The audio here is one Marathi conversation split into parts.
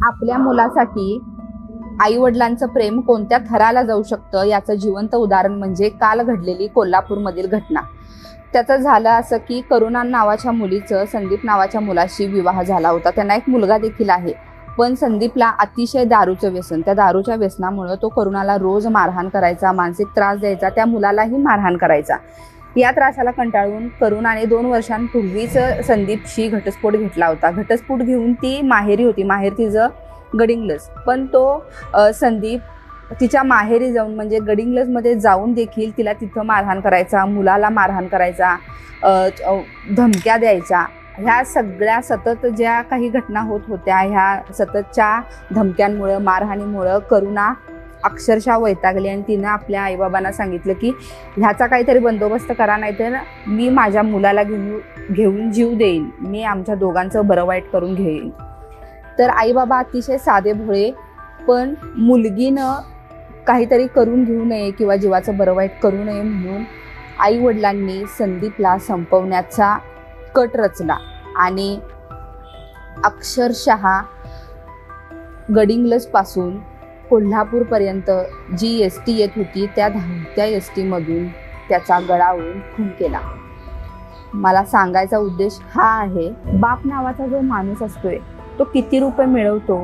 आपल्या मुलासाठी आई वडिलांचं प्रेम कोणत्या थराला जाऊ शकतं याचं जिवंत उदाहरण म्हणजे काल घडलेली कोल्हापूरमधील घटना। त्याचं झालं असं की करुणा नावाच्या मुलीचं संदीप नावाच्या मुलाशी विवाह झाला होता। त्यांना एक मुलगा देखील आहे, पण संदीपला अतिशय दारूचं व्यसन, त्या दारूच्या व्यसनामुळे तो करुणाला रोज मारहाण करायचा, मानसिक त्रास द्यायचा, त्या मुलालाही मारहाण करायचा। या त्रासाला कंटाळून करुणाने 2 वर्षांपूर्वीच संदीपशी घटस्फोट घेतला होता। घटस्फोट घेऊन ती माहेरी होती, माहेर तिचं गडिंग्लज, पण तो संदीप तिच्या माहेरी जाऊन म्हणजे गडिंग्लजमध्ये जाऊन देखील तिला तिथं मारहाण करायचा, मुलाला मारहाण करायचा, धमक्या द्यायचा। ह्या सगळ्या सतत ज्या काही घटना होत होत्या, ह्या सततच्या धमक्यांमुळे, मारहाणीमुळे करुणा अक्षरशः वैतागली आणि तिनं आपल्या आईबाबांना सांगितलं की ह्याचा काहीतरी बंदोबस्त करा, नाहीतर मी माझ्या मुलाला घेऊन जीव देईन, मी आमच्या दोघांचं बरं वाईट करून घेईन। तर आईबाबा अतिशय साधे भोळे, पण मुलगीनं काहीतरी करून घेऊ नये किंवा जीवाचं बरं वाईट करू नये म्हणून आई वडिलांनी संदीपला संपवण्याचा कट रचला आणि अक्षरशः गडिंग्लजपासून कोल्हापूरपर्यंत जी एसटी येत होती त्या धावत्या एसटीमधून त्याचा गळा ओढून खून केला। मला सांगायचा उद्देश हा आहे, बाप नावाचा जो माणूस असतोय तो किती रुपये मिळवतो,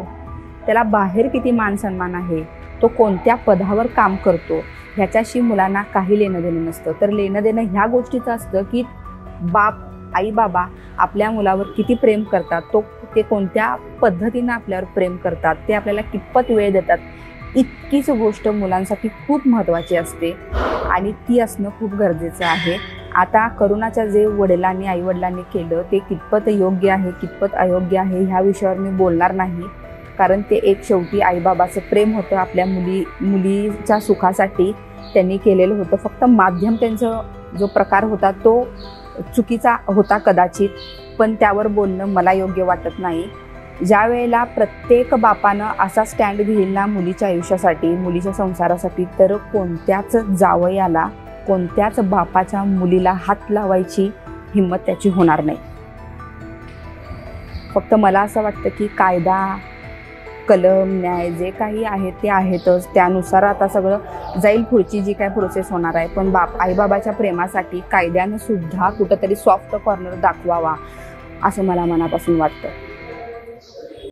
त्याला बाहेर किती मान सन्मान आहे, तो कोणत्या पदावर काम करतो, ह्याच्याशी मुलांना काही लेणं देणं नसतं। तर लेणं देणं ह्या गोष्टीचं असतं की बाप आई बाबा आपल्या मुलावर किती प्रेम करतात, ते कोणत्या पद्धतीनं आपल्यावर प्रेम करतात, ते आपल्याला कितपत वेळ देतात, इतकीच गोष्ट मुलांसाठी खूप महत्त्वाची असते आणि ती असणं खूप गरजेचं आहे। आता करुणाच्या जे वडिलांनी आई वडिलांनी केलं ते कितपत योग्य आहे कितपत अयोग्य आहे ह्या विषयावर मी बोलणार नाही, कारण ते एक शेवटी आईबाबाचं प्रेम होतं, आपल्या मुलीच्या सुखासाठी त्यांनी केलेलं होतं। फक्त माध्यम त्यांचं जो प्रकार होता तो चुकीचा होता कदाचित, पण त्यावर बोलणं मला योग्य वाटत नाही। ज्या वेळेला प्रत्येक बापानं असा स्टँड घेईल ना मुलीच्या आयुष्यासाठी, मुलीच्या संसारासाठी, तर कोणत्याच जावयाला, कोणत्याच बापाच्या मुलीला हात लावायची हिंमत त्याची होणार नाही। फक्त मला असं वाटतं की कायदा, कलम, न्याय जे काही आहे ते आहेतच, त्यानुसार आता सगळं जाईल, पुढची जी काय प्रोसेस होणार आहे। पण आईबाबाच्या प्रेमासाठी कायद्यानं सुद्धा कुठंतरी सॉफ्ट कॉर्नर दाखवावा असं मला मनापासून वाटतं।